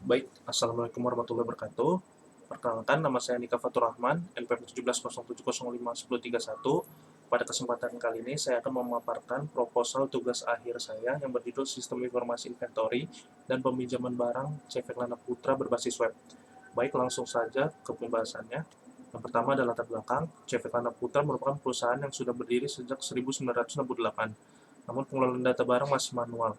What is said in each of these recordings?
Baik, Assalamualaikum warahmatullahi wabarakatuh. Perkenalkan, nama saya Nika Fatur Rahman, NPM 1707051031. Pada kesempatan kali ini, saya akan memaparkan proposal tugas akhir saya yang berjudul Sistem Informasi Inventory dan Peminjaman Barang CV Lana Putra berbasis web. Baik, langsung saja ke pembahasannya. Yang pertama adalah latar belakang. CV Lana Putra merupakan perusahaan yang sudah berdiri sejak 1968, namun pengelolaan data barang masih manual.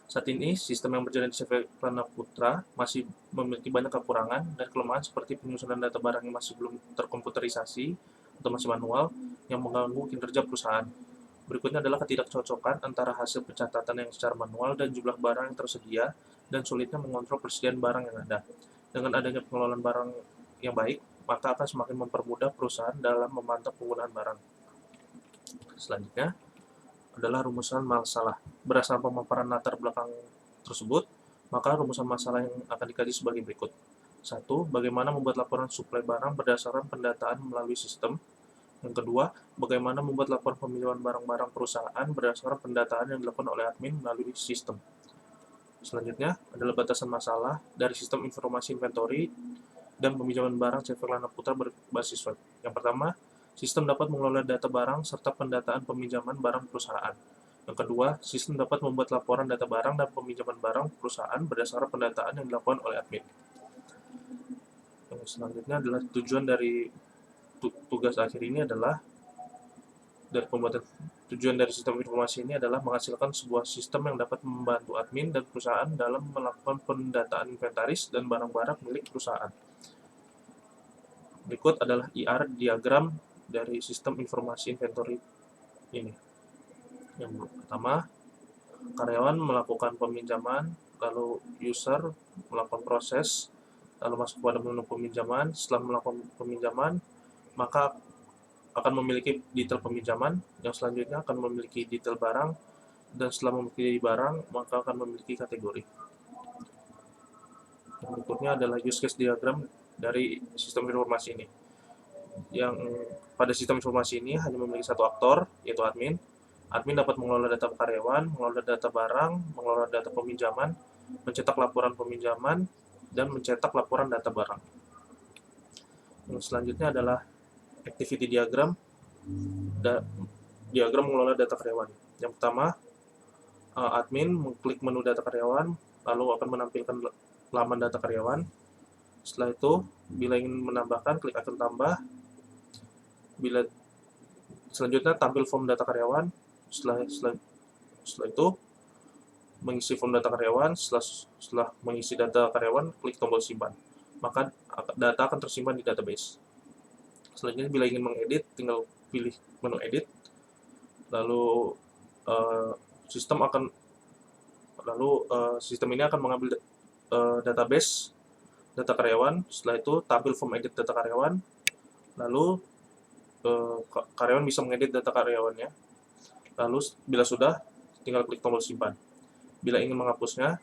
Saat ini, sistem yang berjalan di CV Prana Putra masih memiliki banyak kekurangan dan kelemahan seperti penyusunan data barang yang masih belum terkomputerisasi atau masih manual yang mengganggu kinerja perusahaan. Berikutnya adalah ketidakcocokan antara hasil pencatatan yang secara manual dan jumlah barang yang tersedia dan sulitnya mengontrol persediaan barang yang ada. Dengan adanya pengelolaan barang yang baik, maka akan semakin mempermudah perusahaan dalam memantau penggunaan barang. Selanjutnya, adalah rumusan masalah. Berdasarkan pemaparan latar belakang tersebut, maka rumusan masalah yang akan dikaji sebagai berikut. 1. Bagaimana membuat laporan suplai barang berdasarkan pendataan melalui sistem. Yang kedua, bagaimana membuat laporan peminjaman barang-barang perusahaan berdasarkan pendataan yang dilakukan oleh admin melalui sistem. Selanjutnya adalah batasan masalah dari sistem informasi inventory dan peminjaman barang CV Lana Putra berbasis web. Yang pertama, sistem dapat mengelola data barang serta pendataan peminjaman barang perusahaan. Yang kedua, sistem dapat membuat laporan data barang dan peminjaman barang perusahaan berdasarkan pendataan yang dilakukan oleh admin. Yang selanjutnya adalah tujuan dari tugas akhir ini adalah tujuan dari sistem informasi ini adalah menghasilkan sebuah sistem yang dapat membantu admin dan perusahaan dalam melakukan pendataan inventaris dan barang-barang milik perusahaan. Berikut adalah IR diagram dari sistem informasi inventory ini. Yang pertama, karyawan melakukan peminjaman, lalu user melakukan proses, lalu masuk pada menu peminjaman. Setelah melakukan peminjaman, maka akan memiliki detail peminjaman. Yang selanjutnya akan memiliki detail barang, dan setelah memiliki barang, maka akan memiliki kategori. Yang berikutnya adalah use case diagram dari sistem informasi ini. Yang pada sistem informasi ini hanya memiliki satu aktor, yaitu admin. Admin dapat mengelola data karyawan, mengelola data barang, mengelola data peminjaman, mencetak laporan peminjaman, dan mencetak laporan data barang. Yang selanjutnya adalah activity diagram, diagram mengelola data karyawan. Yang pertama, admin mengklik menu data karyawan, lalu akan menampilkan laman data karyawan. Setelah itu, bila ingin menambahkan, klik icon tambah. Bila selanjutnya tampil form data karyawan. Setelah itu mengisi form data karyawan. Setelah mengisi data karyawan, klik tombol simpan. Maka data akan tersimpan di database. Selanjutnya bila ingin mengedit, tinggal pilih menu edit. Lalu sistem ini akan mengambil database data karyawan. Setelah itu tampil form edit data karyawan. Lalu karyawan bisa mengedit data karyawannya. Lalu bila sudah, tinggal klik tombol simpan. Bila ingin menghapusnya,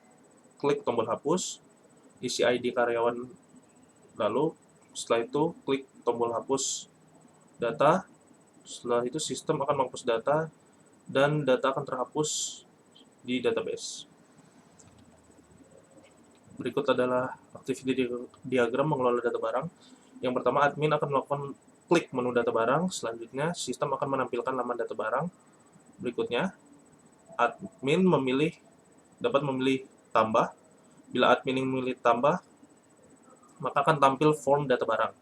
klik tombol hapus, isi ID karyawan, lalu setelah itu klik tombol hapus data. Setelah itu sistem akan menghapus data dan data akan terhapus di database. Berikut adalah activity diagram mengelola data barang. Yang pertama, admin akan melakukan klik menu data barang. Selanjutnya, sistem akan menampilkan laman data barang. Berikutnya, admin dapat memilih tambah. Bila admin memilih tambah, maka akan tampil form data barang.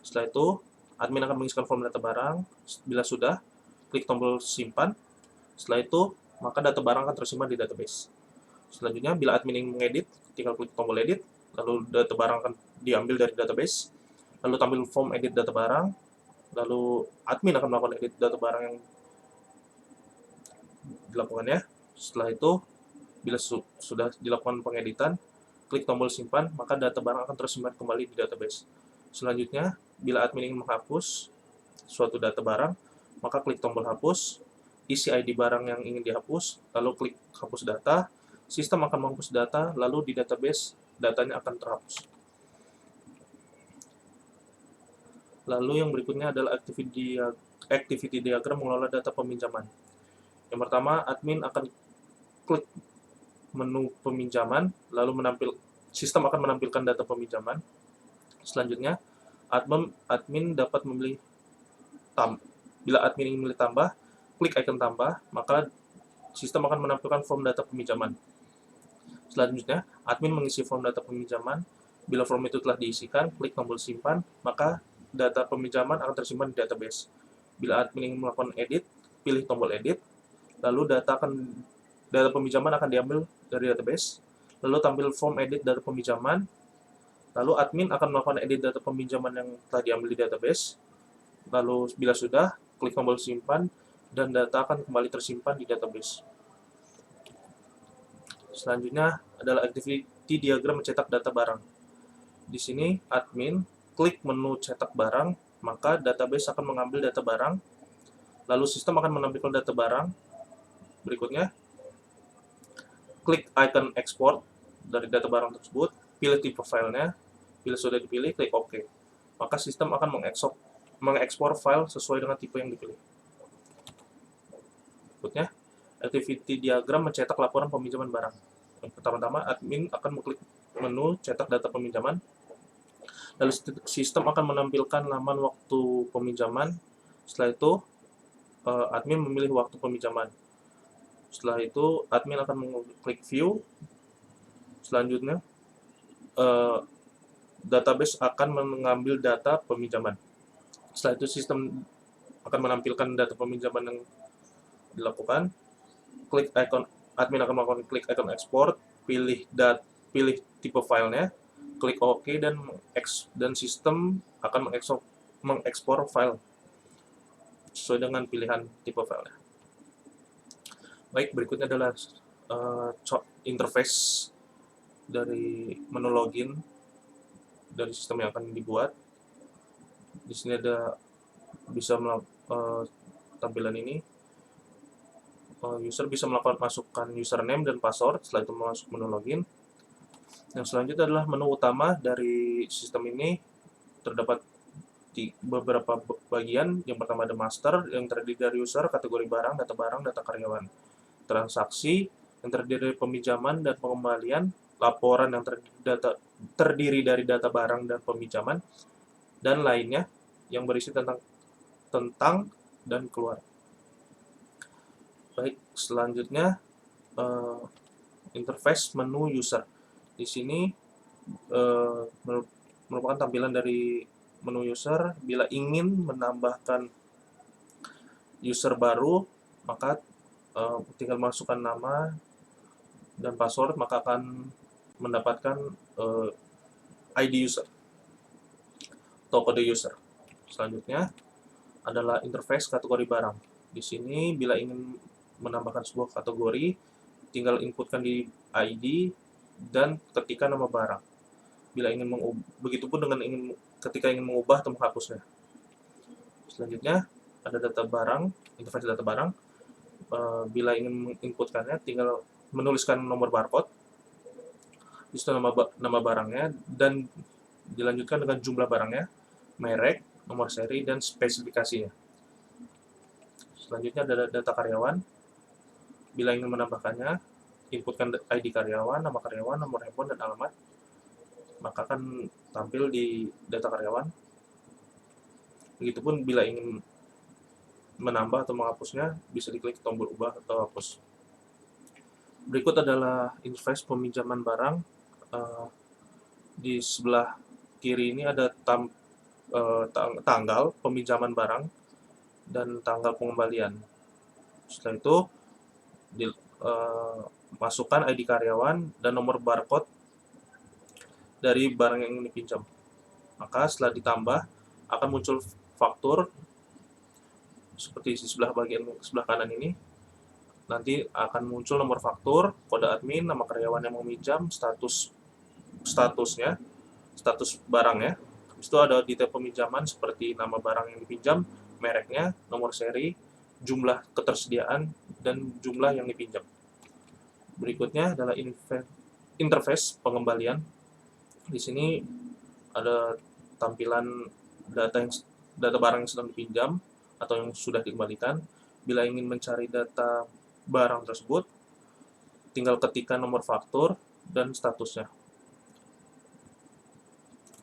Setelah itu, admin akan mengisikan form data barang. Bila sudah, klik tombol simpan. Setelah itu, maka data barang akan tersimpan di database. Selanjutnya, bila admin ingin mengedit, tinggal klik tombol edit, lalu data barang akan diambil dari database, lalu tampil form edit data barang, lalu admin akan melakukan edit data barang yang dilakukannya. Setelah itu, bila sudah dilakukan pengeditan, klik tombol simpan, maka data barang akan tersimpan kembali di database. Selanjutnya, bila admin ingin menghapus suatu data barang, maka klik tombol hapus, isi ID barang yang ingin dihapus, lalu klik hapus data, sistem akan menghapus data, lalu di database datanya akan terhapus. Lalu yang berikutnya adalah activity diagram mengelola data peminjaman. Yang pertama, admin akan klik menu peminjaman, lalu sistem akan menampilkan data peminjaman. Selanjutnya, admin dapat memilih bila admin ingin memilih tambah, klik icon tambah, maka sistem akan menampilkan form data peminjaman. Selanjutnya, admin mengisi form data peminjaman. Bila form itu telah diisikan, klik tombol simpan, maka data peminjaman akan tersimpan di database. Bila admin ingin melakukan edit, pilih tombol edit, lalu data peminjaman akan diambil dari database, lalu tampil form edit data peminjaman, lalu admin akan melakukan edit data peminjaman yang telah diambil di database, lalu bila sudah, klik tombol simpan, dan data akan kembali tersimpan di database. Selanjutnya adalah activity diagram mencetak data barang. Di sini admin klik menu cetak barang, maka database akan mengambil data barang, lalu sistem akan menampilkan data barang. Berikutnya, klik icon export dari data barang tersebut, pilih tipe filenya, bila sudah dipilih, klik OK. Maka sistem akan mengekspor file sesuai dengan tipe yang dipilih. Berikutnya, activity diagram mencetak laporan peminjaman barang. Yang pertama-tama, admin akan mengklik menu cetak data peminjaman, lalu sistem akan menampilkan laman waktu peminjaman. Setelah itu, admin memilih waktu peminjaman. Setelah itu, admin akan mengklik view. Selanjutnya, database akan mengambil data peminjaman. Setelah itu, sistem akan menampilkan data peminjaman yang dilakukan. Admin akan melakukan klik icon export, pilih tipe filenya, klik OK, dan sistem akan mengekspor file sesuai dengan pilihan tipe filenya. Baik, berikutnya adalah interface dari menu login dari sistem yang akan dibuat. Di sini ada tampilan ini. User bisa masukkan username dan password, setelah itu masuk menu login. Yang selanjutnya adalah menu utama dari sistem ini. Terdapat di beberapa bagian. Yang pertama ada master, yang terdiri dari user, kategori barang, data karyawan. Transaksi, yang terdiri dari peminjaman dan pengembalian. Laporan, yang terdiri dari data barang dan peminjaman. Dan lainnya, yang berisi tentang dan keluar. Baik, selanjutnya interface menu user. Di sini merupakan tampilan dari menu user. Bila ingin menambahkan user baru, maka tinggal masukkan nama dan password, maka akan mendapatkan ID user atau kode user. Selanjutnya adalah interface kategori barang. Di sini bila ingin menambahkan sebuah kategori, tinggal inputkan di ID dan ketikkan nama barang. Begitupun dengan ketika ingin mengubah atau menghapusnya. Selanjutnya ada data barang, interface data barang. Bila ingin menginputkannya, tinggal menuliskan nomor barcode, itu nama barangnya, dan dilanjutkan dengan jumlah barangnya, merek, nomor seri, dan spesifikasinya. Selanjutnya ada data karyawan. Bila ingin menambahkannya, inputkan ID karyawan, nama karyawan, nomor handphone, dan alamat, maka akan tampil di data karyawan. Begitupun bila ingin menambah atau menghapusnya, bisa diklik tombol ubah atau hapus. Berikut adalah interface peminjaman barang. Di sebelah kiri ini ada tanggal peminjaman barang dan tanggal pengembalian. Setelah itu, masukkan ID karyawan dan nomor barcode dari barang yang ingin dipinjam. Maka setelah ditambah, akan muncul faktur seperti di sebelah kanan ini. Nanti akan muncul nomor faktur, kode admin, nama karyawan yang meminjam, statusnya, status barangnya. Habis itu ada detail peminjaman seperti nama barang yang dipinjam, mereknya, nomor seri, jumlah ketersediaan, dan jumlah yang dipinjam. Berikutnya adalah interface pengembalian. Di sini ada tampilan data barang yang sedang dipinjam atau yang sudah dikembalikan. Bila ingin mencari data barang tersebut, tinggal ketikkan nomor faktur dan statusnya.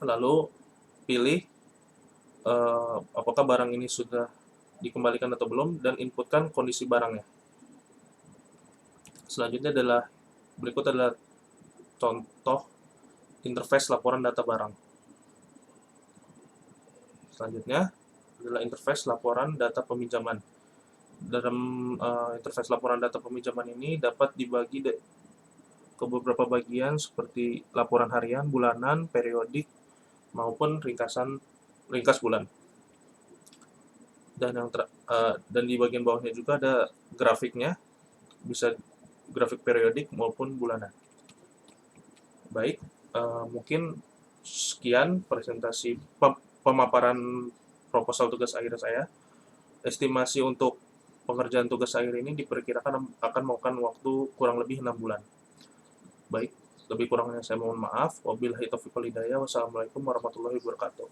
Lalu pilih apakah barang ini sudah dikembalikan atau belum, dan inputkan kondisi barangnya. Selanjutnya berikut adalah contoh interface laporan data barang. Selanjutnya adalah interface laporan data peminjaman. Dalam interface laporan data peminjaman ini dapat dibagi ke beberapa bagian seperti laporan harian, bulanan, periodik, maupun ringkas bulan. Dan di bagian bawahnya juga ada grafiknya, bisa grafik periodik maupun bulanan. Baik, mungkin sekian presentasi pemaparan proposal tugas akhir saya. Estimasi untuk pengerjaan tugas akhir ini diperkirakan akan memakan waktu kurang lebih 6 bulan. Baik, lebih kurangnya saya mohon maaf. Wabillahi taufiq wal hidayah. Wassalamualaikum warahmatullahi wabarakatuh.